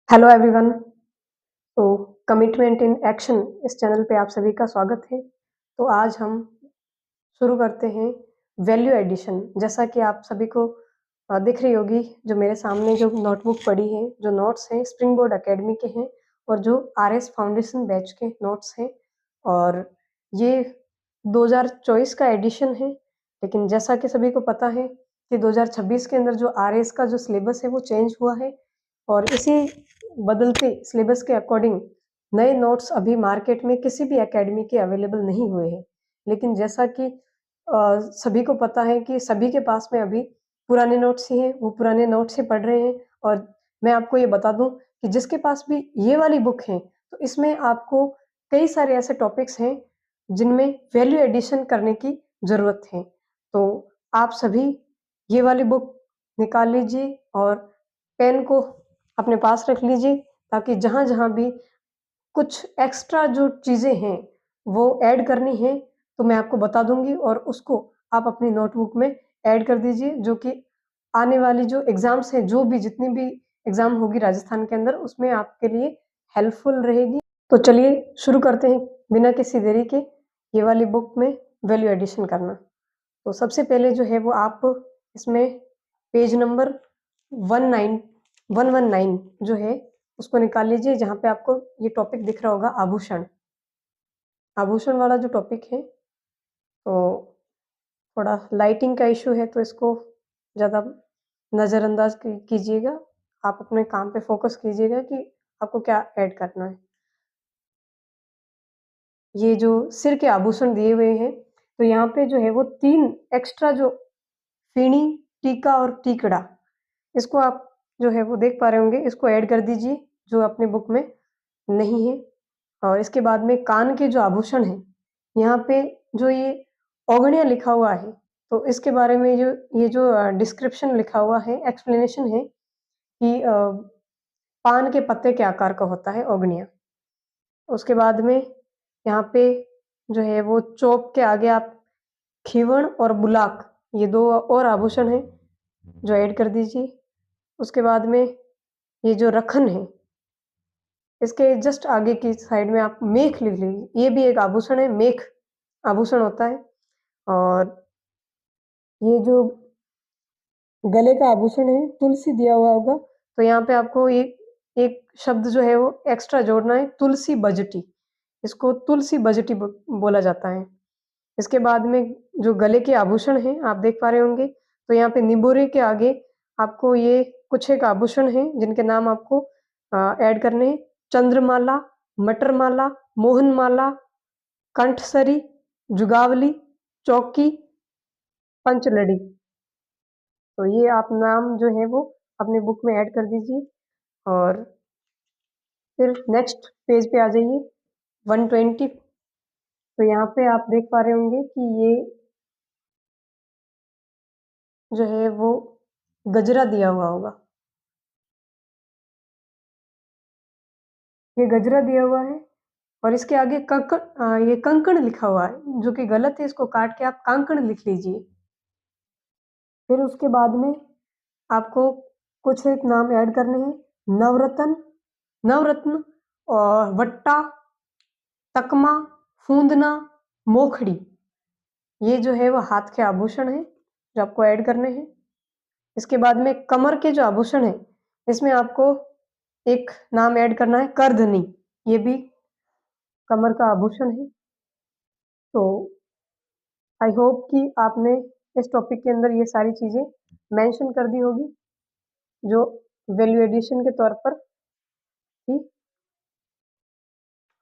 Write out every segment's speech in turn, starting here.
Hello everyone. तो commitment in action इस channel पे आप सभी का स्वागत है। तो आज हम शुरू करते हैं वैल्यू एडिशन। जैसा कि आप सभी को दिख रही होगी, जो मेरे सामने जो नोटबुक पड़ी है, जो नोट्स हैं स्प्रिंग बोर्ड एकेडमी के हैं और जो आरएस फाउंडेशन बैच के नोट्स हैं। और ये 2024 का एडिशन है, लेकिन जैसा कि सभी को पता है कि 2026 के अंदर जो आरएस का जो सिलेबस है वो चेंज हुआ है और इसी बदलते सिलेबस के अकॉर्डिंग नए नोट्स अभी मार्केट में किसी भी एकेडमी के अवेलेबल नहीं हुए हैं। लेकिन जैसा कि सभी को पता है कि सभी के पास में अभी पुराने नोट्स ही हैं, वो पुराने नोट्स ही पढ़ रहे हैं। और मैं आपको ये बता दूं कि जिसके पास भी ये वाली बुक है, तो इसमें आपको कई सारे ऐसे टॉपिक्स हैं जिनमें वैल्यू एडिशन करने की ज़रूरत है। तो आप सभी ये वाली बुक निकाल लीजिए और पेन को अपने पास रख लीजिए, ताकि जहाँ-जहाँ भी कुछ एक्स्ट्रा जो चीज़ें हैं, वो ऐड करनी है, तो मैं आपको बता दूँगी और उसको आप अपनी नोटबुक में ऐड कर दीजिए, जो कि आने वाली जो एग्ज़ाम्स हैं, जो भी जितनी भी एग्ज़ाम होगी राजस्थान के अंदर, उसमें आपके लिए हेल्पफुल रहेगी। तो चलिए शुरू करते हैं बिना किसी देरी के ये वाली बुक में वैल्यू एडिशन करना। तो सबसे पहले जो है वो आप इसमें पेज नंबर 119 जो है उसको निकाल लीजिए, जहाँ पे आपको ये टॉपिक दिख रहा होगा आभूषण। आभूषण वाला जो टॉपिक है, तो थोड़ा लाइटिंग का इश्यू है, तो इसको ज़्यादा नज़रअंदाज कीजिएगा। आप अपने काम पे फ़ोकस कीजिएगा कि आपको क्या ऐड करना है। ये जो सिर के आभूषण दिए हुए हैं, तो यहाँ पे जो है वो 3 एक्स्ट्रा जो फेणी, टीका और टीकड़ा, इसको आप जो है वो देख पा रहे होंगे, इसको ऐड कर दीजिए जो अपनी बुक में नहीं है। और इसके बाद में कान के जो आभूषण हैं, यहाँ पे जो ये औगण्या लिखा हुआ है, तो इसके बारे में ये जो डिस्क्रिप्शन लिखा हुआ है, एक्सप्लेनेशन है कि पान के पत्ते के आकार का होता है औगण्या। उसके बाद में यहाँ पे जो है वो चोप के आगे आप खीवण और बुलाक, ये 2 और आभूषण हैं, जो ऐड कर दीजिए। उसके बाद में ये जो रखन है, इसके जस्ट आगे की साइड में आप मेख लिख लीजिए। ये भी एक आभूषण है, मेख आभूषण होता है। और ये जो गले का आभूषण है, तुलसी दिया हुआ होगा, तो यहाँ पे आपको एक एक शब्द जो है वो एक्स्ट्रा जोड़ना है, तुलसी बजटी। इसको तुलसी बजटी बोला जाता है। इसके बाद में जो गले के आभूषण हैं, आप देख पा रहे होंगे, तो यहाँ पे निबोरे के आगे आपको ये कुछ एक आभूषण हैं, जिनके नाम आपको ऐड करने हैं। चंद्रमाला, मटरमाला, मोहनमाला, कंठसरी, जुगावली, चौकी, पंचलड़ी। तो ये आप नाम जो है वो अपनी बुक में ऐड कर दीजिए। और फिर नेक्स्ट पेज पे आ जाइए, 120। तो यहाँ पे आप देख पा रहे होंगे कि ये जो है वो गजरा दिया हुआ होगा। ये गजरा दिया हुआ है और इसके आगे ये कंकण लिखा हुआ है, जो कि गलत है, इसको काट के आप कांकण लिख लीजिए। फिर उसके बाद में आपको कुछ एक नाम ऐड करने हैं, नवरत्न, नवरत्न और वट्टा, तकमा, फूंदना, मोखड़ी। ये जो है वो हाथ के आभूषण हैं, जो आपको ऐड करने हैं। इसके बाद में कमर के जो आभूषण हैं, इसमें आपको एक नाम ऐड करना है, करधनी। ये भी कमर का आभूषण है। तो आई होप कि आपने इस टॉपिक के अंदर ये सारी चीज़ें मेंशन कर दी होगी, जो वैल्यू एडिशन के तौर पर थी।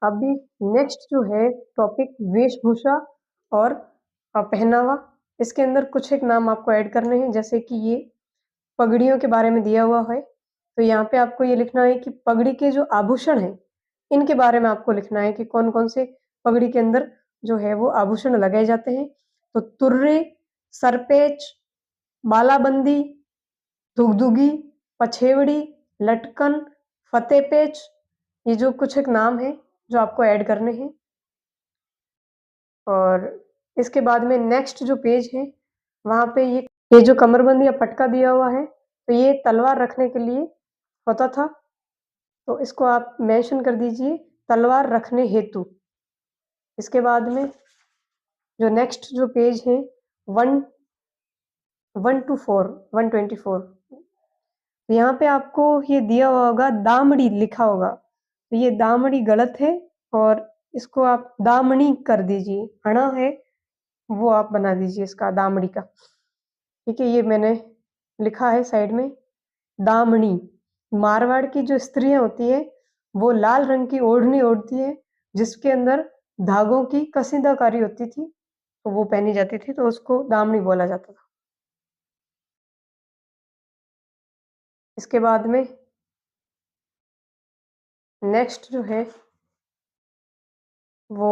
अभी नेक्स्ट जो है टॉपिक वेशभूषा और पहनावा। इसके अंदर कुछ एक नाम आपको ऐड करने हैं, जैसे कि ये पगड़ियों के बारे में दिया हुआ है, तो यहाँ पे आपको ये लिखना है कि पगड़ी के जो आभूषण हैं, इनके बारे में आपको लिखना है कि कौन-कौन से पगड़ी के अंदर जो है वो आभूषण लगाए जाते हैं। तो तुर्रे, सरपेच, बालाबंदी, दुगदुगी, पछेवड़ी, लटकन, फतेपेच, ये जो कुछ एक नाम है, जो आपको ऐड करने हैं। और इसके बाद में नेक्स्ट जो पेज है, वहाँ पे ये जो कमरबंद या पटका दिया हुआ है, तो ये तलवार रखने के लिए होता था। तो इसको आप मेंशन कर दीजिए तलवार रखने हेतु। इसके बाद में जो नेक्स्ट जो पेज है 1 to 4 124, तो यहाँ पे आपको ये दिया हुआ होगा दामड़ी लिखा होगा, तो ये दामड़ी गलत है और इसको आप दामनी कर दीजिए। हणा है वो आप बना दीजिए इसका दामड़ी का। ठीक है, ये मैंने लिखा है साइड में दामनी। मारवाड़ की जो स्त्रियां होती है वो लाल रंग की ओढ़नी ओढ़ती है जिसके अंदर धागों की कसीदाकारी होती थी, तो वो पहनी जाती थी, तो उसको दामनी बोला जाता था। इसके बाद में नेक्स्ट जो है वो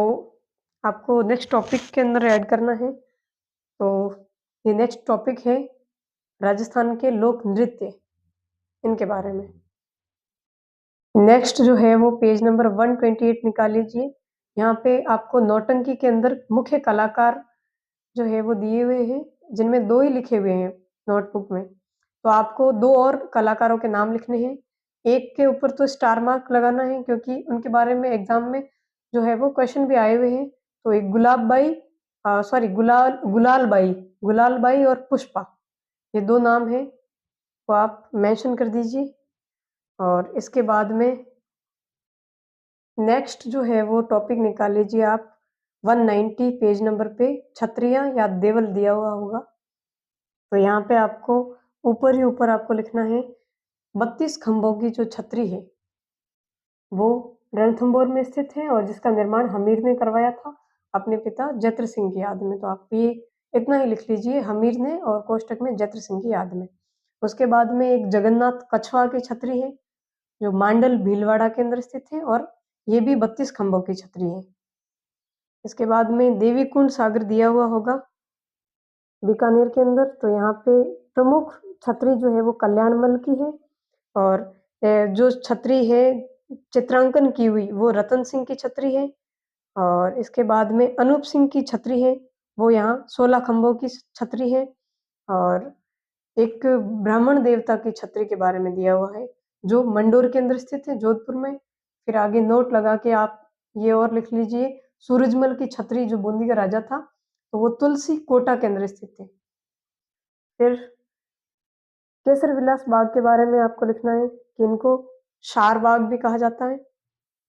आपको नेक्स्ट टॉपिक के अंदर ऐड करना है। तो ये नेक्स्ट टॉपिक है राजस्थान के लोक नृत्य, इनके बारे में। नेक्स्ट जो है वो पेज नंबर 128 निकाल लीजिए। यहाँ पे आपको नौटंकी के अंदर मुख्य कलाकार जो है वो दिए हुए हैं, जिनमें 2 ही लिखे हुए हैं नोटबुक में। तो आपको 2 और कलाकारों के नाम लिखने हैं। एक के ऊपर तो स्टार मार्क लगाना है क्योंकि उनके बारे में एग्ज़ाम में जो है वो क्वेश्चन भी आए हुए हैं। तो एक गुलाल बाई और पुष्पा, ये 2 नाम हैं, तो आप मेंशन कर दीजिए। और इसके बाद में नेक्स्ट जो है वो टॉपिक निकाल लीजिए आप 190 पेज नंबर पे, छत्रियाँ या देवल दिया हुआ होगा। तो यहाँ पे आपको ऊपर ही ऊपर आपको लिखना है 32 खंभों की जो छतरी है वो रणथंभौर में स्थित है और जिसका निर्माण हमीर ने करवाया था अपने पिता जत्र सिंह की याद में। तो आप ये इतना ही लिख लीजिए, हमीर ने और कोष्टक में जत्र सिंह की याद में। उसके बाद में एक जगन्नाथ कछवा की छतरी है जो मांडल भीलवाड़ा के अंदर स्थित है और ये भी 32 खंभों की छतरी है। इसके बाद में देवी कुंड सागर दिया हुआ होगा बीकानेर के अंदर। तो यहाँ पे प्रमुख छतरी जो है वो कल्याणमल की है और जो छतरी है चित्रांकन की हुई वो रतन सिंह की छतरी है। और इसके बाद में अनूप सिंह की छतरी है, वो यहाँ 16 खंभों की छतरी है। और एक ब्राह्मण देवता की छतरी के बारे में दिया हुआ है जो मंडोर के अंदर स्थित है जोधपुर में। फिर आगे नोट लगा के आप ये और लिख लीजिए सूरजमल की छतरी जो बूंदी का राजा था, तो वो तुलसी कोटा के अंदर स्थित है। फिर केसर विलास बाग के बारे में आपको लिखना है कि इनको शार बाग भी कहा जाता है।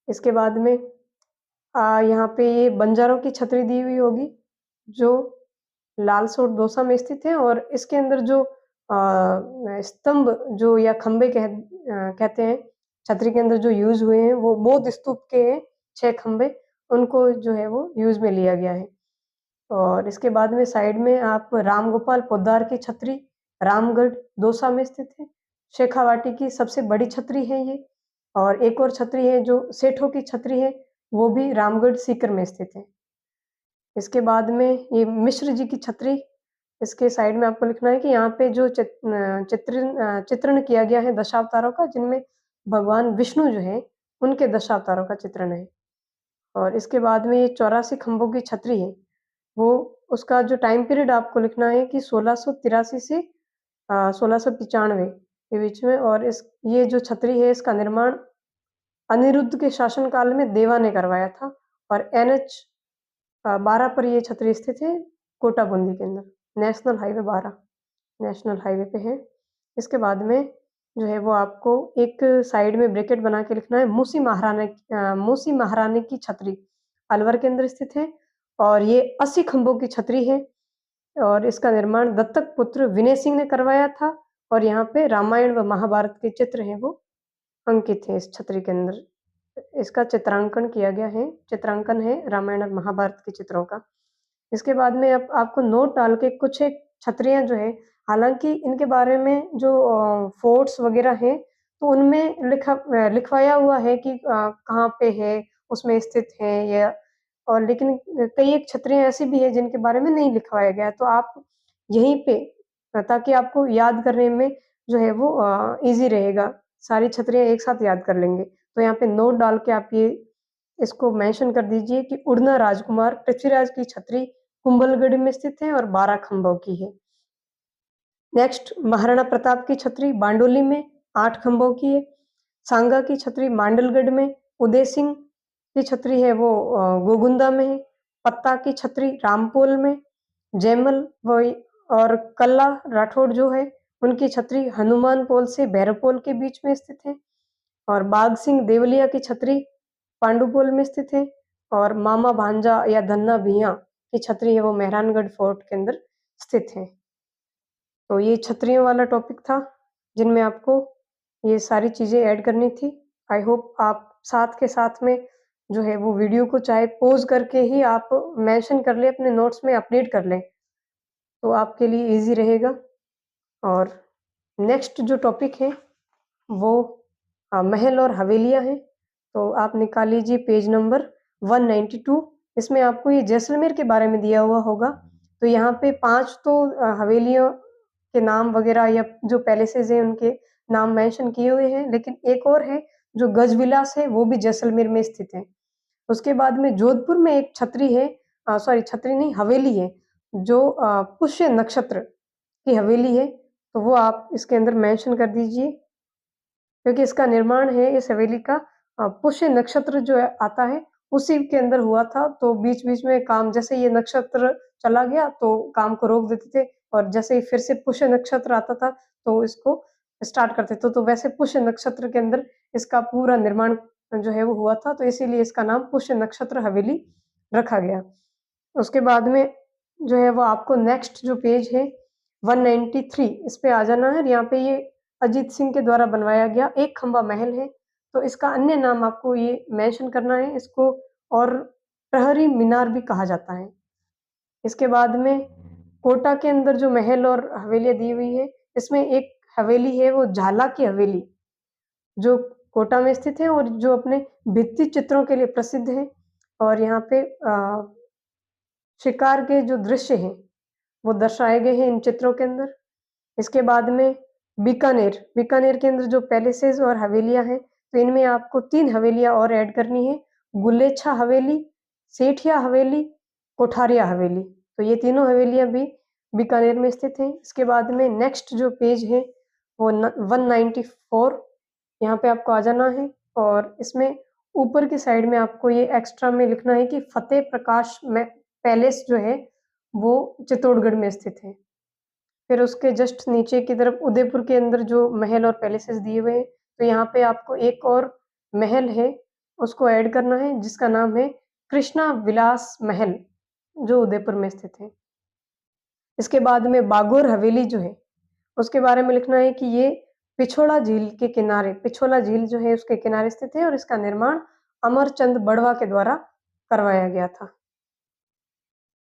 इसके बाद में यहाँ पे ये बंजारों की छतरी दी हुई होगी जो लालसोट दौसा में स्थित है और इसके अंदर जो स्तंभ जो या खंबे कहते हैं छतरी के अंदर जो यूज हुए हैं वो बौद्ध स्तूप के हैं 6 खंबे, उनको जो है वो यूज में लिया गया है। और इसके बाद में साइड में आप रामगोपाल पोद्दार की छतरी रामगढ़ दौसा में स्थित है। शेखावाटी की सबसे बड़ी छतरी है ये। और एक और छतरी है जो सेठों की छतरी है, वो भी रामगढ़ सीकर में स्थित है। इसके बाद में ये मिश्र जी की छतरी, इसके साइड में आपको लिखना है कि यहाँ पे जो चित्रण किया गया है दशावतारों का, जिनमें भगवान विष्णु जो है उनके दशावतारों का चित्रण है। और इसके बाद में ये 84 खंभों की छतरी है, वो उसका जो टाइम पीरियड आपको लिखना है कि 1683 से 1695 के बीच में। और ये जो छतरी है इसका निर्माण अनिरुद्ध के शासन काल में देवा ने करवाया था और NH 12 पर ये छतरी स्थित है कोटा बूंदी के अंदर, नेशनल हाईवे 12 नेशनल हाईवे पे है। इसके बाद में जो है वो आपको एक साइड में ब्रैकेट बना के लिखना है मूसी महारानी की छतरी अलवर के अंदर स्थित है और ये 80 खंभों की छतरी है और इसका निर्माण दत्तक पुत्र विनय सिंह ने करवाया था और यहाँ पे रामायण व महाभारत के चित्र हैं वो अंकित हैं इस छतरी के अंदर। इसका चित्रांकन किया गया है, चित्रांकन है रामायण और महाभारत के चित्रों का। इसके बाद में अब आपको नोट डाल के कुछ एक छतरियाँ जो है, हालाँकि इनके बारे में जो फोर्ट्स वगैरह हैं, तो उनमें लिखवाया हुआ है कि कहाँ पे है, उसमें स्थित है या और लेकिन कई एक छतरियाँ ऐसी भी हैं जिनके बारे में नहीं लिखवाया गया है, तो आप यहीं पे ताकि आपको याद करने में जो है वो ईज़ी रहेगा, सारी छतरियाँ एक साथ याद कर लेंगे। तो यहाँ पे नोट डाल के आप ये इसको मेंशन कर दीजिए कि उड़ना राजकुमार पृथ्वीराज की छतरी कुंभलगढ़ में स्थित है और 12 खंभों की है। नेक्स्ट महाराणा प्रताप की छतरी बांडोली में 8 खंभों की है। सांगा की छतरी मांडलगढ़ में, उदय सिंह की छतरी है वो गोगुंदा में है, पत्ता की छतरी रामपोल में, जयमल वही और कल्ला राठौड़ जो है उनकी छतरी हनुमान पोल से भैरवपोल के बीच में स्थित है, और बाघ सिंह देवलिया की छतरी पांडुपोल में स्थित है, और मामा भांजा या धन्ना भैया की छतरी है वो मेहरानगढ़ फोर्ट के अंदर स्थित है। तो ये छतरियों वाला टॉपिक था जिनमें आपको ये सारी चीज़ें ऐड करनी थी। आई होप आप साथ के साथ में जो है वो वीडियो को चाहे पॉज़ करके ही आप मेंशन कर लें, अपने नोट्स में अपडेट कर लें, तो आपके लिए ईज़ी रहेगा। और नेक्स्ट जो टॉपिक है वो महल और हवेलियाँ हैं। तो आप निकाल लीजिए पेज नंबर 192। इसमें आपको ये जैसलमेर के बारे में दिया हुआ होगा। तो यहाँ पे 5 तो हवेलियों के नाम वगैरह या जो पैलेसेस हैं उनके नाम मेंशन किए हुए हैं, लेकिन एक और है जो गजविलास है वो भी जैसलमेर में स्थित है। उसके बाद में जोधपुर में एक छतरी है, सॉरी छतरी नहीं हवेली है, जो पुष्य नक्षत्र की हवेली है, तो वो आप इसके अंदर मेंशन कर दीजिए, क्योंकि इसका निर्माण है इस हवेली का पुष्य नक्षत्र जो आता है उसी के अंदर हुआ था। तो बीच-बीच में काम, जैसे ये नक्षत्र चला गया तो काम को रोक देते थे, और जैसे ही फिर से पुष्य नक्षत्र आता था तो इसको स्टार्ट करते थे। तो वैसे पुष्य नक्षत्र के अंदर इसका पूरा निर्माण जो है वो हुआ था, तो इसीलिए इसका नाम पुष्य नक्षत्र हवेली रखा गया। उसके बाद में जो है वो आपको नेक्स्ट जो पेज है 193 इस पे आ जाना है। यहाँ पे ये अजीत सिंह के द्वारा बनवाया गया एक खंबा महल है, तो इसका अन्य नाम आपको ये मेंशन करना है। इसको और प्रहरी मीनार भी कहा जाता है। इसके बाद में कोटा के अंदर जो महल और हवेलियाँ दी हुई है, इसमें एक हवेली है वो झाला की हवेली, जो कोटा में स्थित है और जो अपने भित्ति चित्रों के लिए प्रसिद्ध है। और यहाँ पे शिकार के जो दृश्य हैं वो दर्शाए गए हैं इन चित्रों के अंदर। इसके बाद में बीकानेर, बीकानेर के अंदर जो पैलेसेस और हवेलियाँ हैं, तो इनमें आपको 3 हवेलियाँ और ऐड करनी है, गुलेच्छा हवेली, सेठिया हवेली, कोठारिया हवेली। तो ये तीनों हवेलियाँ भी बीकानेर में स्थित हैं। इसके बाद में नेक्स्ट जो पेज है वो 194, यहाँ पे आपको आ जाना है, और इसमें ऊपर की साइड में आपको ये एक्स्ट्रा में लिखना है कि फतेह प्रकाश में पैलेस जो है वो चित्तौड़गढ़ में स्थित है। फिर उसके जस्ट नीचे की तरफ उदयपुर के अंदर जो महल और पैलेसेस दिए हुए हैं, तो यहाँ पे आपको एक और महल है उसको ऐड करना है, जिसका नाम है कृष्णा विलास महल, जो उदयपुर में स्थित है। इसके बाद में बागोर हवेली जो है उसके बारे में लिखना है कि ये पिछोला झील के किनारे, पिछोला झील जो है उसके किनारे स्थित है, और इसका निर्माण अमरचंद बड़वा के द्वारा करवाया गया था।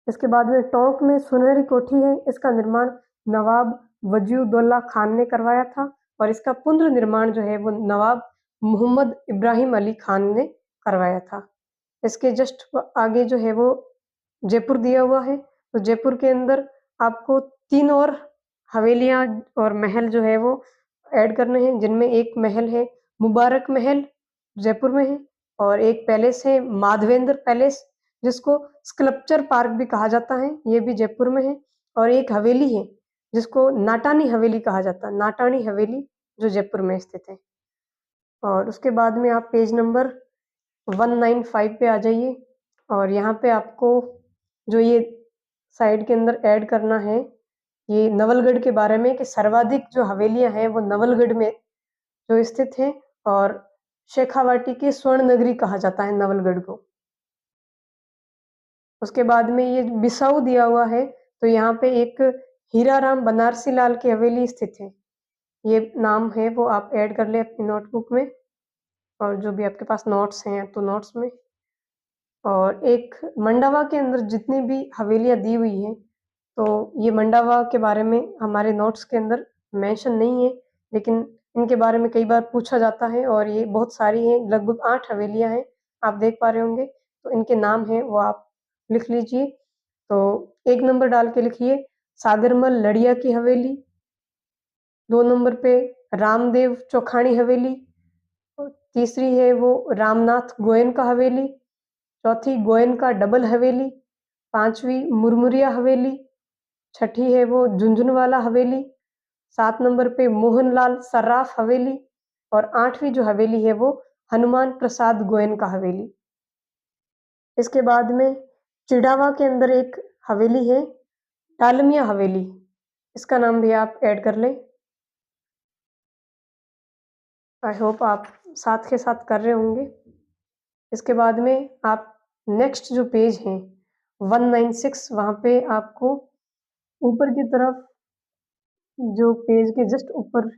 इसके बाद में टोंक में सुनहरी कोठी है, इसका निर्माण नवाब वजीउद्दौला खान ने करवाया था, और इसका पुनर्निर्माण जो है वो नवाब मोहम्मद इब्राहिम अली खान ने करवाया था। इसके जस्ट आगे जो है वो जयपुर दिया हुआ है, तो जयपुर के अंदर आपको 3 और हवेलियाँ और महल जो है वो ऐड करने हैं, जिनमें एक महल है मुबारक महल, जयपुर में है, और एक पैलेस है माधवेंद्र पैलेस, जिसको स्कल्पचर पार्क भी कहा जाता है, ये भी जयपुर में है, और एक हवेली है जिसको नाटानी हवेली कहा जाता है, नाटानी हवेली जो जयपुर में स्थित है। और उसके बाद में आप पेज नंबर 195 पे आ जाइए, और यहाँ पे आपको जो ये साइड के अंदर ऐड करना है ये नवलगढ़ के बारे में, कि सर्वाधिक जो हवेलियाँ हैं वो नवलगढ़ में जो स्थित हैं, और शेखावाटी की स्वर्ण नगरी कहा जाता है नवलगढ़ को। उसके बाद में ये बिसाऊ दिया हुआ है, तो यहाँ पे एक हीराराम बनारसी लाल की हवेली स्थित है, ये नाम है वो आप ऐड कर लें अपनी नोटबुक में, और जो भी आपके पास नोट्स हैं तो नोट्स में। और एक मंडावा के अंदर जितनी भी हवेलियाँ दी हुई हैं, तो ये मंडावा के बारे में हमारे नोट्स के अंदर मेंशन नहीं है, लेकिन इनके बारे में कई बार पूछा जाता है, और ये बहुत सारी हैं, लगभग 8 हवेलियाँ हैं, आप देख पा रहे होंगे। तो इनके नाम हैं वो आप लिख लीजिए। तो 1 नंबर डाल के लिखिए सागरमल लड़िया की हवेली, 2 नंबर पे रामदेव चौखानी हवेली, तीसरी है वो रामनाथ गोयन का हवेली, चौथी गोयन का डबल हवेली, 5वीं मुरमुरिया हवेली, छठी है वो झुंझुनवाला हवेली, 7 नंबर पे मोहनलाल सर्राफ हवेली, और 8वीं जो हवेली है वो हनुमान प्रसाद गोयन का हवेली। इसके बाद में चिड़ावा के अंदर एक हवेली है, डालमिया हवेली, इसका नाम भी आप ऐड कर लें। आई होप आप साथ के साथ कर रहे होंगे। इसके बाद में आप नेक्स्ट जो पेज है 196, वहाँ पे आपको ऊपर की तरफ जो पेज के जस्ट ऊपर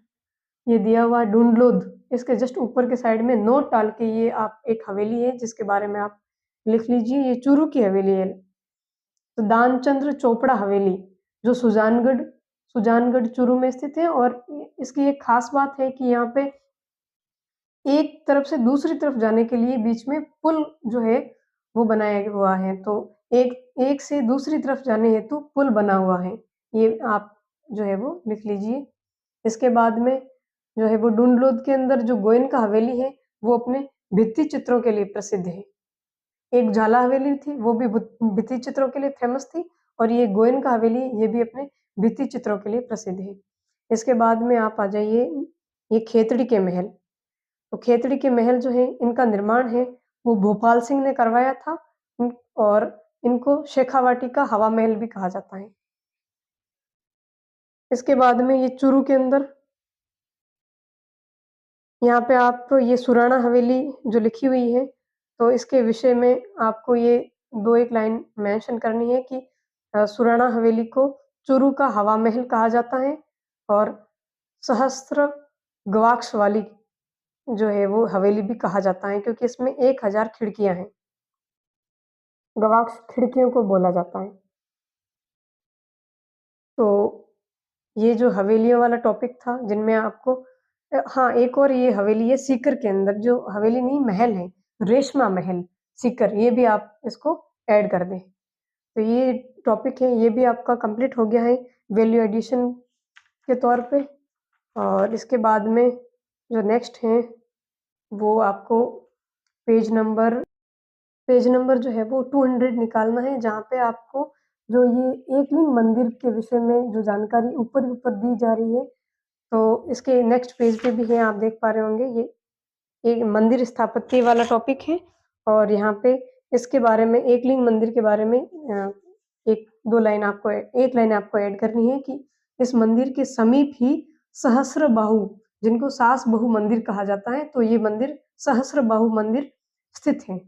ये दिया हुआ ढूंढलोद, इसके जस्ट ऊपर के साइड में नोट डाल के ये आप एक हवेली है जिसके बारे में आप लिख लीजिए, ये चूरू की हवेली है। तो दानचंद्र चोपड़ा हवेली जो सुजानगढ़ चूरू में स्थित है, और इसकी एक खास बात है कि यहाँ पे एक तरफ से दूसरी तरफ जाने के लिए बीच में पुल जो है वो बनाया हुआ है, तो एक से दूसरी तरफ जाने हेतु पुल बना हुआ है, ये आप जो है वो लिख लीजिए। इसके बाद में जो है वो ढूंढलोद के अंदर जो गोयन का हवेली है वो अपने भित्ति चित्रों के लिए प्रसिद्ध है। एक झाला हवेली थी, वो भी भित्ति चित्रों के लिए फेमस थी, और ये गोयन का हवेली ये भी अपने भित्ति चित्रों के लिए प्रसिद्ध है। इसके बाद में आप आ जाइए ये खेतड़ी के महल। तो खेतड़ी के महल जो है इनका निर्माण है वो भोपाल सिंह ने करवाया था, और इनको शेखावाटी का हवा महल भी कहा जाता है। इसके बाद में ये चूरू के अंदर यहाँ पे आप ये सुराणा हवेली जो लिखी हुई है, तो इसके विषय में आपको ये 2-1 लाइन मेंशन करनी है कि सुराणा हवेली को चूरू का हवा महल कहा जाता है, और सहस्त्र गवाक्ष वाली जो है वो हवेली भी कहा जाता है, क्योंकि इसमें 1000 खिड़कियाँ हैं। गवाक्ष खिड़कियों को बोला जाता है। तो ये जो हवेलियों वाला टॉपिक था जिनमें आपको हाँ, एक और ये हवेली है सीकर के अंदर, जो हवेली नहीं महल है, रेशमा महल सीकर, ये भी आप इसको ऐड कर दें। तो ये टॉपिक है, ये भी आपका कंप्लीट हो गया है वैल्यू एडिशन के तौर पे। और इसके बाद में जो नेक्स्ट है वो आपको पेज नंबर जो है वो 200 निकालना है, जहाँ पे आपको जो ये एकलिंग मंदिर के विषय में जो जानकारी ऊपर दी जा रही है, तो इसके नेक्स्ट पेज पे भी है, आप देख पा रहे होंगे, ये एक मंदिर स्थापत्य वाला टॉपिक है, और यहाँ पे इसके बारे में एकलिंग मंदिर के बारे में एक लाइन आपको ऐड करनी है कि इस मंदिर के समीप ही सहस्र बाहु, जिनको सास बहु मंदिर कहा जाता है, तो ये मंदिर सहस्र बाहु मंदिर स्थित है।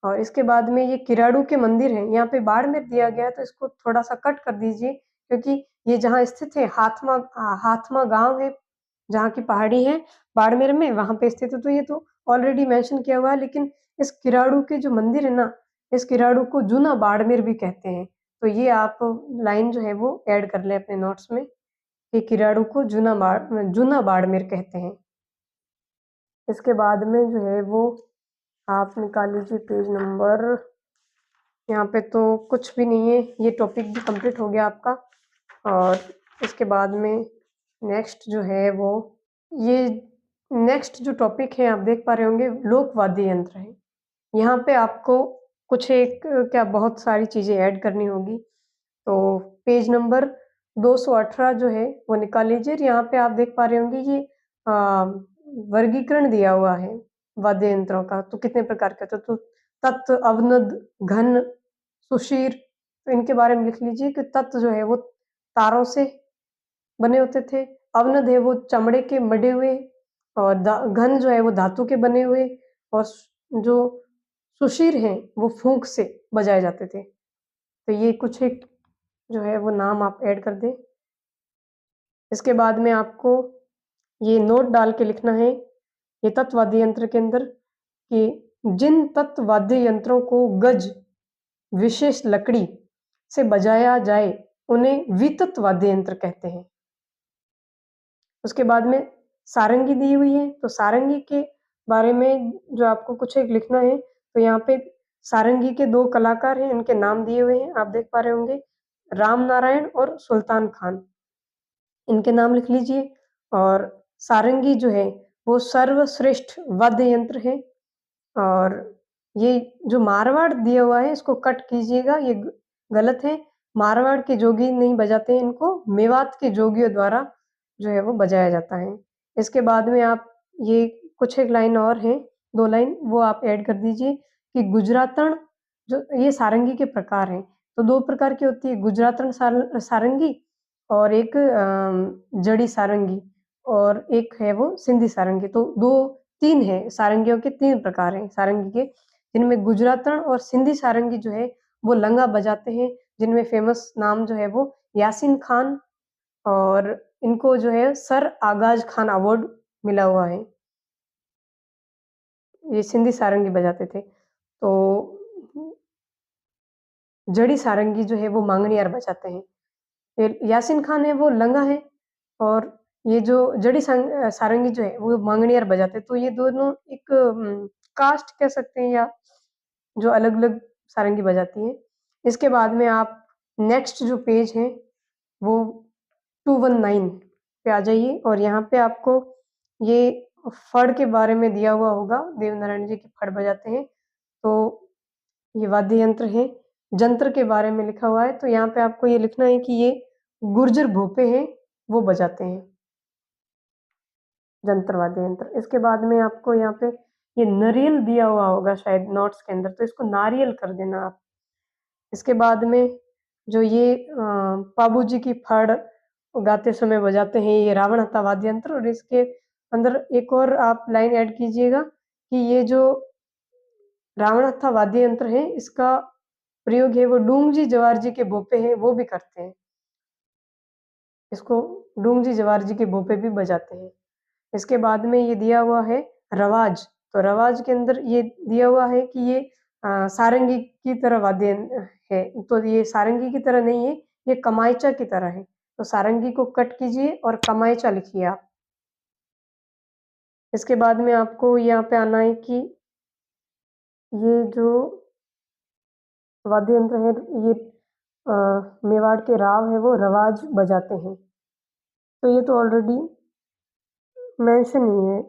और इसके बाद में ये किराड़ू के मंदिर हैं, यहाँ पे बाड़मेर दिया गया है, तो इसको थोड़ा-सा कट कर दीजिए, क्योंकि ये जहाँ स्थित है हाथमा गाँव है, जहाँ की पहाड़ी है बाड़मेर में, वहाँ पे स्थित है, तो ये तो ऑलरेडी मेंशन किया हुआ है, लेकिन इस किराड़ू के जो मंदिर है ना, इस किराड़ू को जूना बाड़मेर भी कहते हैं। तो ये आप लाइन जो है वो ऐड कर लें अपने नोट्स में कि किराड़ू को जूना बाड़मेर कहते हैं। इसके बाद में जो है वो आप निकाल लीजिए पेज नंबर, यहाँ पे तो कुछ भी नहीं है, ये टॉपिक भी कंप्लीट हो गया आपका। और इसके बाद में नेक्स्ट जो है वो ये नेक्स्ट जो टॉपिक है आप देख पा रहे होंगे लोक वाद्य यंत्र है। यहाँ पे आपको कुछ एक क्या बहुत सारी चीज़ें ऐड करनी होगी। तो पेज नंबर 218 जो है वो निकाल लीजिए। यहाँ पे आप देख पा रहे होंगे ये वर्गीकरण दिया हुआ है वाद्य यंत्रों का, तो कितने प्रकार के, तो तत्, अवनद, घन, सुशीर, तो इनके बारे में लिख लीजिए कि तत् जो है वो तारों से बने होते थे, अवनद है वो चमड़े के मढ़े हुए, और घन जो है वो धातु के बने हुए, और जो सुशीर हैं वो फूंक से बजाए जाते थे। तो ये कुछ एक जो है वो नाम आप ऐड कर दें। इसके बाद में आपको ये नोट डाल के लिखना है ये तत्व वाद्य यंत्र के अंदर कि जिन तत्व वाद्य यंत्रों को गज विशेष लकड़ी से बजाया जाए उन्हें वितत वाद्य यंत्र कहते हैं। उसके बाद में सारंगी दी हुई है, तो सारंगी के बारे में जो आपको कुछ एक लिखना है, तो यहाँ पे सारंगी के 2 कलाकार हैं, इनके नाम दिए हुए हैं, आप देख पा रहे होंगे, राम नारायण और सुल्तान खान, इनके नाम लिख लीजिए। और सारंगी जो है वो सर्वश्रेष्ठ वाद्य यंत्र है, और ये जो मारवाड़ दिया हुआ है इसको कट कीजिएगा, ये गलत है, मारवाड़ के जोगी नहीं बजाते हैं इनको, मेवात के जोगियों द्वारा जो है वो बजाया जाता है। इसके बाद में आप ये कुछ एक लाइन और है, 2 लाइन वो आप ऐड कर दीजिए कि गुजरातन जो ये सारंगी के प्रकार हैं। तो 2 प्रकार की होती है, गुजरातन सारंगी और एक जड़ी सारंगी और एक है वो सिंधी सारंगी। तो 2-3 है, सारंगियों के 3 प्रकार हैं सारंगी के, जिनमें गुजरातन और सिंधी सारंगी जो है वो लंगा बजाते हैं, जिनमें फ़ेमस नाम जो है वो यासीन खान और इनको जो है सर आगाज़ खान अवार्ड मिला हुआ है। ये सिंधी सारंगी बजाते थे। तो जड़ी सारंगी जो है वो मांगणियार बजाते हैं। फिर यासीन खान है वो लंगा है और ये जो सारंगी जो है वो मांगणियार बजाते हैं। तो ये दोनों एक कास्ट कह सकते हैं या जो अलग-अलग सारंगी बजाती हैं। इसके बाद में आप नेक्स्ट जो पेज है वो 219 पे आ जाइए और यहाँ पे आपको ये फड़ के बारे में दिया हुआ होगा, देवनारायण जी की फड़ बजाते हैं। तो ये वाद्य यंत्र है, जंत्र के बारे में लिखा हुआ है, तो यहाँ पे आपको ये लिखना है कि ये गुर्जर भोपे हैं, वो बजाते हैं, जंत्र वाद्य यंत्र। इसके बाद में आपको यहाँ पे ये नारियल दिया हुआ होगा शायद नोट्स के अंदर, तो इसको नारियल कर देना आप। इसके बाद में जो ये पाबू जी की फड़ गाते समय बजाते हैं, ये रावण हत्था वाद्य यंत्र और इसके अंदर एक और आप लाइन ऐड कीजिएगा कि ये जो रावण हत्था वाद्य यंत्र है, इसका प्रयोग है वो डूंगजी जवार जी के भोपे हैं, वो भी करते हैं। इसको डूंगजी जवार जी के भोपे भी बजाते हैं। इसके बाद में ये दिया हुआ है रवाज, तो रवाज के अंदर ये दिया हुआ है कि ये सारंगी की तरह वाद्य है, तो ये सारंगी की तरह नहीं है, ये कमाइचा की तरह है। तो सारंगी को कट कीजिए और कमाइचा लिखिए आप। इसके बाद में आपको यहाँ पे आना है कि ये जो वाद्य यंत्र है ये अ, मेवाड़ के राव है वो रवाज बजाते हैं। तो ये तो ऑलरेडी मेंशन ही है,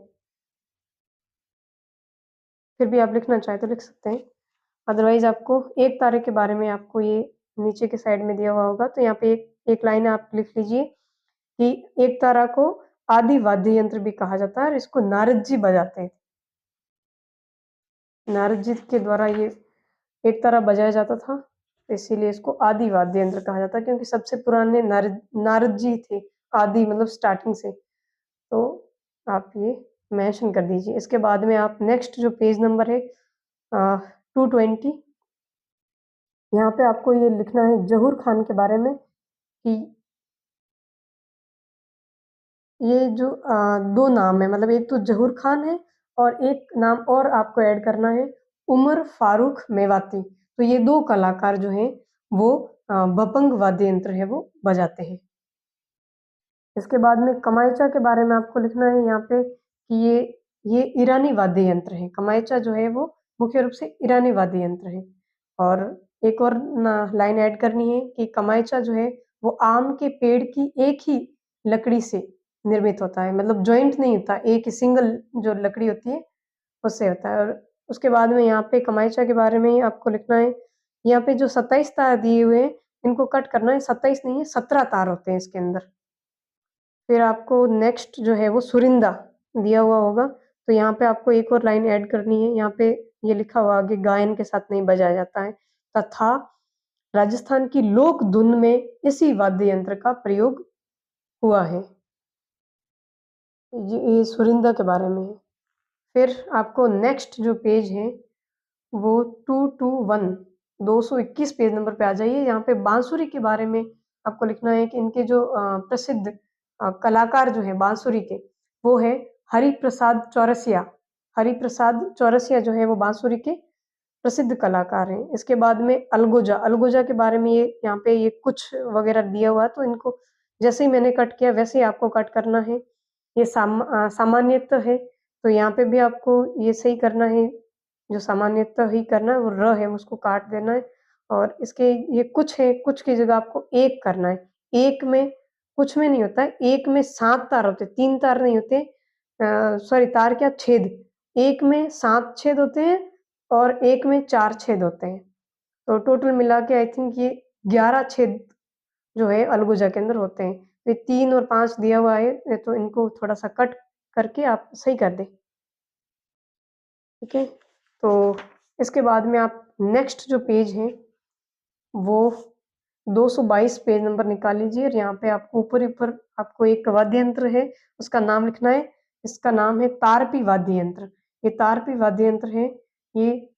फिर भी आप लिखना चाहें तो लिख सकते हैं। अदरवाइज़ आपको एक तारे के बारे में आपको ये नीचे के साइड में दिया हुआ होगा, तो यहाँ पे एक लाइन आप लिख लीजिए कि एक तारा को आदि वाद्य यंत्र भी कहा जाता है और इसको नारद जी बजाते हैं। नारद जी के द्वारा ये एक तारा बजाया जाता था, इसीलिए इसको आदि वाद्य यंत्र कहा जाता है क्योंकि सबसे पुराने नारद नारद जी थे, आदि मतलब स्टार्टिंग से। तो आप ये मेंशन कर दीजिए। इसके बाद में आप नेक्स्ट जो पेज नंबर है 220 यहाँ पे आपको ये लिखना है ज़हूर खान के बारे में कि ये जो 2 नाम है मतलब एक तो ज़हूर खान है और एक नाम और आपको ऐड करना है उमर फारूक मेवाती। तो ये 2 कलाकार जो हैं वो बपंग वाद्य यंत्र है वो बजाते हैं। इसके बाद में कमाइचा के बारे में आपको लिखना है यहाँ पे कि ये ईरानी वाद्य यंत्र है। कमाइचा जो है वो मुख्य रूप से ईरानी वाद्य यंत्र है। और एक और लाइन ऐड करनी है कि कमाइचा जो है वो आम के पेड़ की एक ही लकड़ी से निर्मित होता है, मतलब जॉइंट नहीं होता, एक ही सिंगल जो लकड़ी होती है उससे होता है। और उसके बाद में यहाँ पे कमाइचा के बारे में आपको लिखना है, यहाँ पे जो 27 तार दिए हुए हैं इनको कट करना है, 27 नहीं है 17 तार होते हैं इसके अंदर। फिर आपको नेक्स्ट जो है वो सुरिंदा दिया हुआ होगा, तो यहाँ पे आपको एक और लाइन ऐड करनी है, यहाँ पे ये लिखा हुआ कि गायन के साथ नहीं बजाया जाता है तथा राजस्थान की लोक धुन में इसी वाद्य यंत्र का प्रयोग हुआ है। ये सुरिंदा के बारे में है। फिर आपको नेक्स्ट जो पेज है वो 221 221 पेज नंबर पे आ जाइए। यहाँ पे बांसुरी के बारे में आपको लिखना है कि इनके जो प्रसिद्ध कलाकार जो हैं बांसुरी के, वो है हरिप्रसाद चौरसिया। हरिप्रसाद चौरसिया जो है वो बांसुरी के प्रसिद्ध कलाकार हैं। इसके बाद में अलगोजा, अलगोजा के बारे में ये यहाँ पे ये कुछ वगैरह दिया हुआ है, तो इनको जैसे ही मैंने कट किया वैसे ही आपको कट करना है। ये सामान्यतः है, तो यहाँ पे भी आपको ये सही करना है, जो सामान्यतः ही करना है वो र है उसको काट देना है और इसके ये कुछ है, कुछ की जगह आपको एक करना है। एक में कुछ में नहीं होता है, एक में 7 तार होते हैं, 3 तार नहीं होते सॉरी तार क्या छेद। एक में 7 छेद होते हैं और एक में 4 छेद होते हैं। तो टोटल मिला के आई थिंक ये 11 छेद जो है अलगुजा के अंदर होते हैं। तो ये 3 और 5 दिया हुआ है, तो इनको थोड़ा-सा कट करके आप सही कर दें। ठीक है, तो इसके बाद में आप नेक्स्ट जो पेज है वो 222 पेज नंबर निकाल लीजिए और यहाँ पे आपको ऊपर आपको एक वाद्य यंत्र है, उसका नाम लिखना है। इसका नाम है तारपी वाद्य यंत्र। ये तारपी वाद्य यंत्र है, ये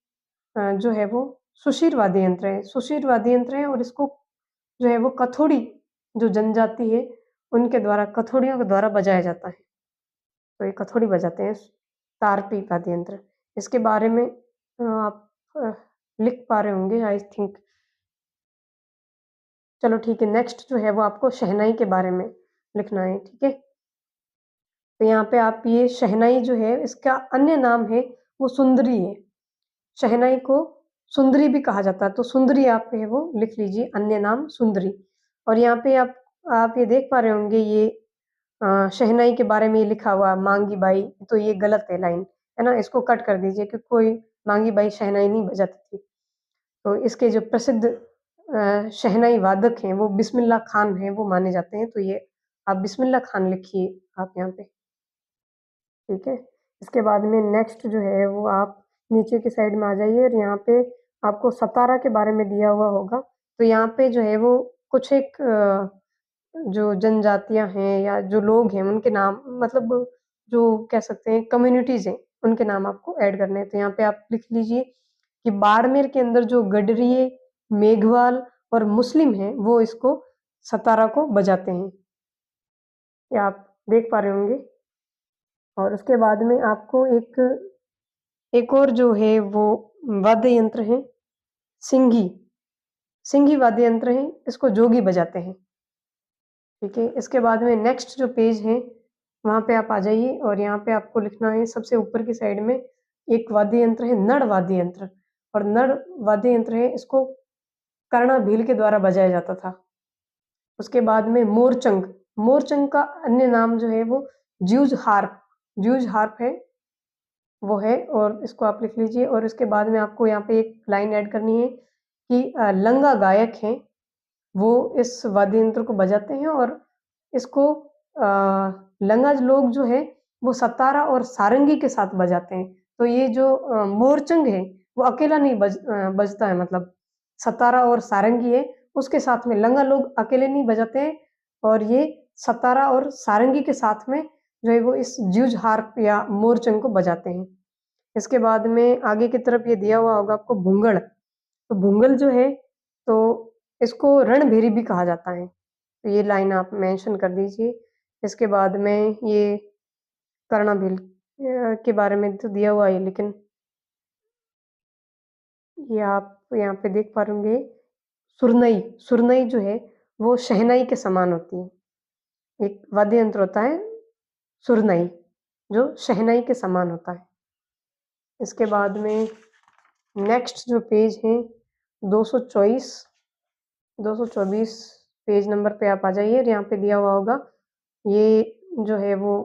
जो है वो सुशीर वाद्य यंत्र है। सुशीर वाद्य यंत्र है और इसको जो है वो कथोड़ी जो जनजाति है उनके द्वारा, कथोड़ियों के द्वारा बजाया जाता है। तो ये कथोड़ी बजाते हैं, तारपी वाद्य यंत्र। इसके बारे में आप लिख पा रहे होंगे आई थिंक। चलो ठीक है, नेक्स्ट जो है वो आपको शहनाई के बारे में लिखना है। ठीक है, तो यहाँ पे आप ये शहनाई जो है इसका अन्य नाम है वो सुंदरी है। शहनाई को सुंदरी भी कहा जाता है, तो सुंदरी आप है वो लिख लीजिए, अन्य नाम सुंदरी। और यहाँ पे आप ये देख पा रहे होंगे ये शहनाई के बारे में ये लिखा हुआ मांगी बाई, तो ये गलत है लाइन, है ना, इसको कट कर दीजिए क्योंकि कोई मांगी बाई शहनाई नहीं बजाती थी। तो इसके जो प्रसिद्ध शहनाई वादक हैं वो बिस्मिल्लाह खान हैं, वो माने जाते हैं। तो ये आप बिस्मिल्लाह खान लिखिए आप यहाँ पे। ठीक है, इसके बाद में नेक्स्ट जो है वो आप नीचे की साइड में आ जाइए और यहाँ पे आपको सतारा के बारे में दिया हुआ होगा। तो यहाँ पे जो है वो कुछ एक जो जनजातियाँ हैं या जो लोग हैं उनके नाम, मतलब जो कह सकते हैं कम्युनिटीज़ हैं, उनके नाम आपको ऐड करने हैं। तो यहाँ पे आप लिख लीजिए कि बाड़मेर के अंदर जो गडरिये, मेघवाल और मुस्लिम हैं वो इसको सतारा को बजाते हैं। ये आप देख पा रहे होंगे। और उसके बाद में आपको एक और जो है वो वाद्य यंत्र है सिंघी। सिंघी वाद्य यंत्र है, इसको जोगी बजाते हैं। ठीक है, इसके बाद में नेक्स्ट जो पेज है वहाँ पे आप आ जाइए और यहाँ पे आपको लिखना है सबसे ऊपर की साइड में एक वाद्य यंत्र है नड़ वाद्य यंत्र। और नड़ वाद्य यंत्र है, इसको कर्णा भील के द्वारा बजाया जाता था। उसके बाद में मोरचंग, मोरचंग का अन्य नाम जो है वो ज्यूज हार्प, ज्यूज हार्प है वो है, और इसको आप लिख लीजिए। और इसके बाद में आपको यहाँ पे एक लाइन ऐड करनी है कि लंगा गायक हैं वो इस वाद्य यंत्र को बजाते हैं और इसको लंगा लोग जो है वो सतारा और सारंगी के साथ बजाते हैं। तो ये जो मोरचंग है वो अकेला नहीं बजता है, मतलब सतारा और सारंगी है उसके साथ में, लंगा लोग अकेले नहीं बजाते हैं और ये सतारा और सारंगी के साथ में जो है वो इस ज्यूज हार्प या मोरचंग को बजाते हैं। इसके बाद में आगे की तरफ ये दिया हुआ होगा आपको भूंगड़। तो भूंगल जो है तो इसको रणभेरी भी कहा जाता है। तो ये लाइन आप मेंशन कर दीजिए। इसके बाद में ये कर्णाभील के बारे में तो दिया हुआ है, लेकिन ये आप यहाँ पे देख पा रहे होंगे सुरनई, सुरनई जो है वो शहनाई के समान होती है। एक वाद्य यंत्र होता है सुरनई जो शहनाई के समान होता है। इसके बाद में नेक्स्ट जो पेज है 224 224 पेज नंबर पे आप आ जाइए और यहाँ पे दिया हुआ होगा ये जो है वो,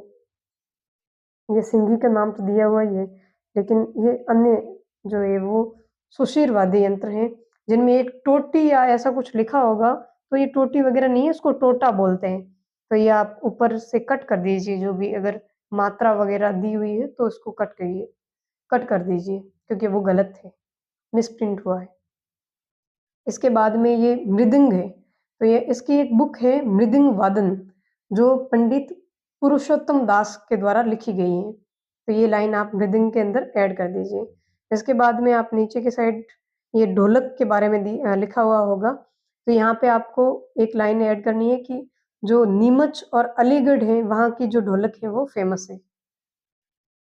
ये सिंघी का नाम तो दिया हुआ ही है, लेकिन ये अन्य जो है वो सुशीर वाद्य यंत्र हैं जिनमें एक टोटी या ऐसा कुछ लिखा होगा। तो ये टोटी वगैरह नहीं है, इसको टोटा बोलते हैं। तो ये आप ऊपर से कट कर दीजिए, जो भी अगर मात्रा वगैरह दी हुई है तो इसको कट कर दीजिए क्योंकि वो गलत है, मिसप्रिंट हुआ है। इसके बाद में ये मृदंग है, तो ये इसकी एक बुक है मृदंग वादन जो पंडित पुरुषोत्तम दास के द्वारा लिखी गई है। तो ये लाइन आप मृदंग के अंदर ऐड कर दीजिए। इसके बाद में आप नीचे की साइड ये ढोलक के बारे में लिखा हुआ होगा। तो यहाँ पे आपको एक लाइन ऐड करनी है कि जो नीमच और अलीगढ़ है वहाँ की जो ढोलक है वो फेमस है।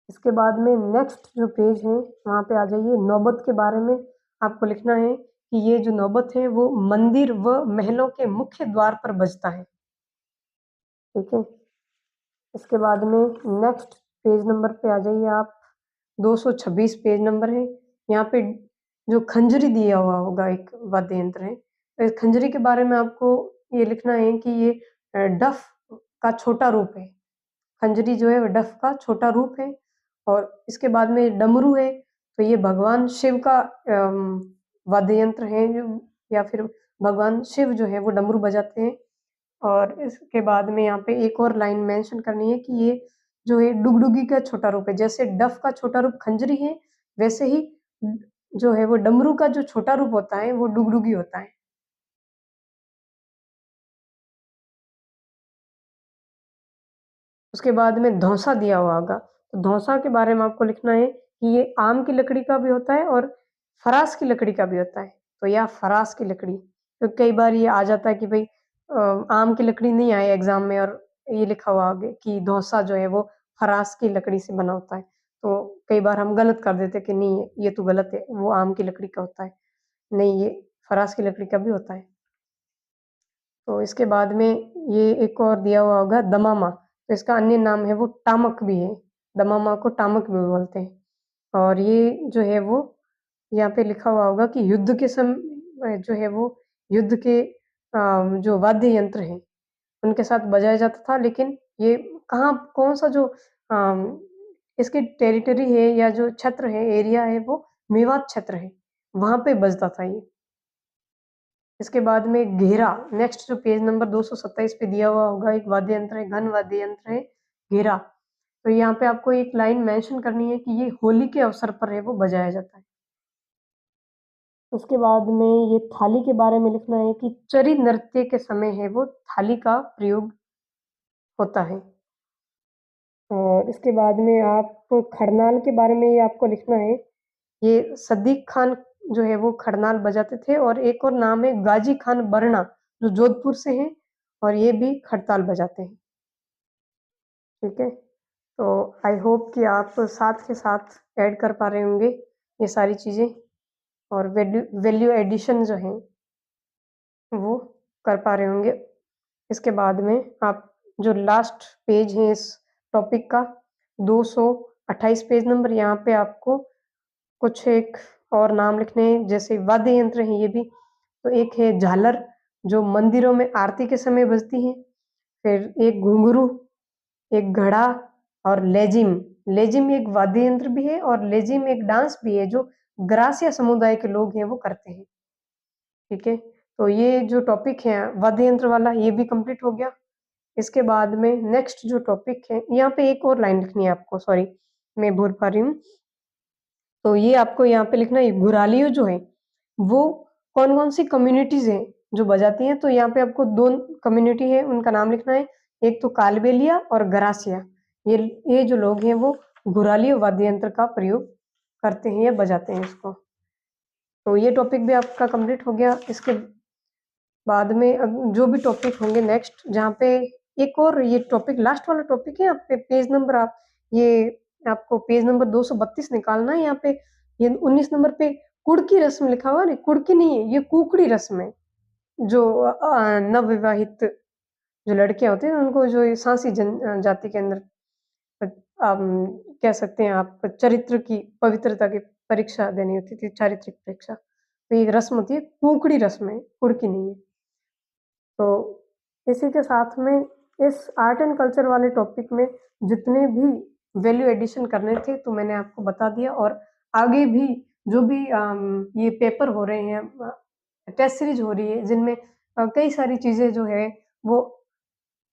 इसके बाद में नेक्स्ट जो पेज है वहाँ पे आ जाइए। नौबत के बारे में आपको लिखना है कि ये जो नौबत है वो मंदिर व महलों के मुख्य द्वार पर बजता है। ठीक है, इसके बाद में नेक्स्ट पेज नंबर पे आ जाइए आप। 226 पेज नंबर है। यहाँ पे जो खंजरी दिया हुआ होगा एक वाद्य यंत्र है। तो इस खंजरी के बारे में आपको ये लिखना है कि ये डफ का छोटा रूप है। खंजरी जो है वो डफ का छोटा रूप है। और इसके बाद में डमरू है, तो ये भगवान शिव का वाद्य यंत्र है जो, या फिर भगवान शिव जो है वो डमरू बजाते हैं। और इसके बाद में यहाँ पे एक और लाइन मेंशन करनी है कि ये जो है डुगडुगी का छोटा रूप है। जैसे डफ का छोटा रूप खंजरी है, वैसे ही जो है वो डमरू का जो छोटा रूप होता है वो डुगडुगी होता है। उसके बाद में धौंसा दिया हुआ होगा, तो धौंसा के बारे में आपको लिखना है कि ये आम की लकड़ी का भी होता है और फरास की लकड़ी का भी होता है। तो या फरास की लकड़ी, तो कई बार ये आ जाता है कि भाई आम की लकड़ी नहीं आए एग्जाम में और ये लिखा हुआ आगे कि धौंसा जो है वो फरास की लकड़ी से बना होता है। तो कई बार हम गलत कर देते हैं कि नहीं ये तो गलत है, वो आम की लकड़ी का होता है। नहीं, ये फरास की लकड़ी का भी होता है। तो इसके बाद में ये एक और दिया हुआ होगा दमामा, तो इसका अन्य नाम है वो टामक भी है। दमामा को टामक भी बोलते हैं। और ये जो है वो यहाँ पे लिखा हुआ होगा कि युद्ध के समय जो है वो युद्ध के जो वाद्य यंत्र हैं उनके साथ बजाया जाता था, लेकिन ये कहाँ कौन सा जो अम, इसकी टेरिटरी है या जो क्षेत्र है, एरिया है, वो मेवात क्षेत्र है, वहाँ पे बजता था ये। इसके बाद में घेरा, नेक्स्ट जो पेज नंबर 227 पे दिया हुआ होगा, एक वाद्य यंत्र है, घन वाद्य यंत्र है घेरा। तो यहाँ पे आपको एक लाइन मेंशन करनी है कि ये होली के अवसर पर है वो बजाया जाता है। उसके बाद में ये थाली के बारे में लिखना है कि चरी नृत्य के समय है वो थाली का प्रयोग होता है। और इसके बाद में आप खरनाल के बारे में ये आपको लिखना है, ये सदीक खान जो है वो खरनाल बजाते थे, और एक और नाम है गाजी खान बरना जो जोधपुर से हैं और ये भी खड़ताल बजाते हैं। ठीक है, तो आई होप कि आप साथ के साथ ऐड कर पा रहे होंगे ये सारी चीज़ें, और वैल्यू वैल्यू एडिशन जो है वो कर पा रहे होंगे। इसके बाद में आप जो लास्ट पेज है इस टॉपिक का 228 पेज नंबर, यहाँ पे आपको कुछ एक और नाम लिखने हैं, जैसे वाद्य यंत्र हैं ये भी। तो एक है झालर जो मंदिरों में आरती के समय बजती है, फिर एक घुंघरू, एक घड़ा, और लेजिम। लेजिम एक वाद्य यंत्र भी है और लेजिम एक डांस भी है जो ग्रासिया समुदाय के लोग हैं वो करते हैं। ठीक है, तो ये जो टॉपिक है वाद्य यंत्र वाला ये भी कंप्लीट हो गया। इसके बाद में नेक्स्ट जो टॉपिक है, यहाँ पे एक और लाइन लिखनी है आपको, सॉरी मैं भूल पा रही हूँ। तो ये आपको यहाँ पे लिखना है घुरालियो जो है वो कौन-कौन सी कम्युनिटीज़ हैं जो बजाती हैं। तो यहाँ पे आपको 2 कम्युनिटी है उनका नाम लिखना है, एक तो कालबेलिया और गरासिया। ये जो लोग हैं वो घुरालियो वाद्य यंत्र का प्रयोग करते हैं या बजाते हैं इसको। तो ये टॉपिक भी आपका कंप्लीट हो गया। इसके बाद में जो भी टॉपिक होंगे नेक्स्ट, जहाँ पे एक और ये टॉपिक लास्ट वाला टॉपिक है, आप पे पेज नंबर आप ये आपको पेज नंबर 232 निकालना है। यहाँ पे ये 19 नंबर पे कुड़की रस्म लिखा हुआ है, कुड़की नहीं है ये कुकड़ी रस्म है, जो नवविवाहित जो लड़कियां होती हैं उनको जो ये सांसी जाति के अंदर कह सकते हैं आप चरित्र की पवित्रता की परीक्षा देनी होती थी, चारित्रिक परीक्षा। तो ये रस्म होती है, कुकड़ी रस्म है, कुड़की नहीं है। तो इसी के साथ में इस आर्ट एंड कल्चर वाले टॉपिक में जितने भी वैल्यू एडिशन करने थे तो मैंने आपको बता दिया, और आगे भी जो भी ये पेपर हो रहे हैं, टेस्ट सीरीज हो रही है जिनमें कई सारी चीज़ें जो है वो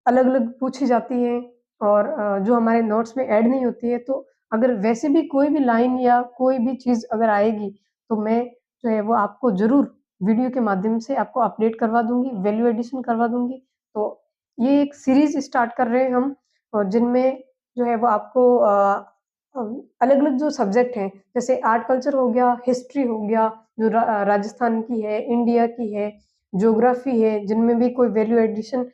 अलग-अलग पूछी जाती हैं, और जो हमारे नोट्स में ऐड नहीं होती है, तो अगर वैसे भी कोई भी लाइन या कोई भी चीज़ अगर आएगी, तो मैं जो है वो आपको ज़रूर वीडियो के माध्यम से आपको अपडेट करवा दूँगी, वैल्यू एडिशन करवा दूँगी। तो ये एक सीरीज़ स्टार्ट कर रहे हैं हम, और जिनमें जो है वो आपको अलग-अलग जो सब्जेक्ट हैं, जैसे आर्ट कल्चर हो गया, हिस्ट्री हो गया, जो राजस्थान की है, इंडिया की है, ज्योग्राफी है, जिनमें भी कोई वैल्यू एडिशन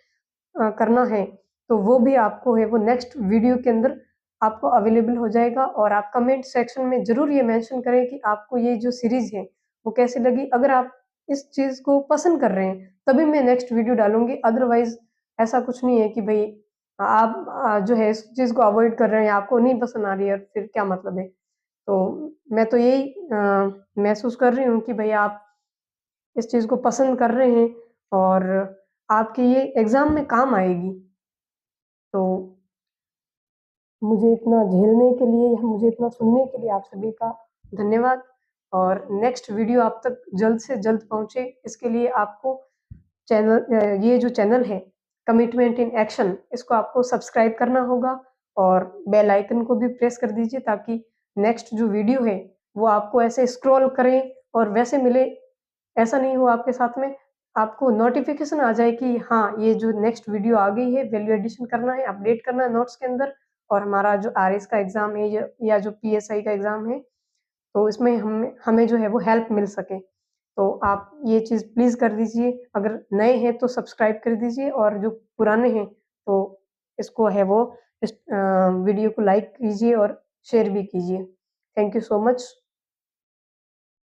करना है, तो वो भी आपको है वो नेक्स्ट वीडियो के अंदर आपको अवेलेबल हो जाएगा। और आप कमेंट सेक्शन में ज़रूर ये मेंशन करें कि आपको ये जो सीरीज़ है, वो कैसी लगी। अगर आप इस चीज़ को पसंद कर रहे हैं, तभी मैं नेक्स्ट वीडियो डालूँगी, अदरवाइज़ ऐसा कुछ नहीं है कि भई आप जो है इस चीज़ को अवॉइड कर रहे हैं, आपको नहीं पसंद आ रही है, फिर क्या मतलब है? तो मैं तो यही महसूस कर रही हूँ कि भई आप इस चीज़ को पसंद कर रहे हैं और आपके ये एग्ज़ाम में काम आएगी। तो मुझे इतना झेलने के लिए या मुझे इतना सुनने के लिए आप सभी का धन्यवाद, और नेक्स्ट वीडियो आप तक जल्द से जल्द पहुँचे, इसके लिए आपको ये जो चैनल है कमिटमेंट इन एक्शन, इसको आपको सब्सक्राइब करना होगा और बेल आइकन को भी प्रेस कर दीजिए ताकि नेक्स्ट जो वीडियो है वो आपको ऐसे स्क्रॉल करें और वैसे मिले, ऐसा नहीं हो आपके साथ में। आपको नोटिफिकेशन आ जाए कि हाँ, ये जो नेक्स्ट वीडियो आ गई है, वैल्यू एडिशन करना है, अपडेट करना है नोट्स के अंदर, और हमारा जो आरएस का एग्ज़ाम है या जो पीएसआई का एग्ज़ाम है, तो इसमें हमें जो है वो हेल्प मिल सके। तो आप ये चीज़ प्लीज़ कर दीजिए। अगर नए हैं तो सब्सक्राइब कर दीजिए, और जो पुराने हैं तो इसको है वो वीडियो को लाइक कीजिए और शेयर भी कीजिए। Thank you so much.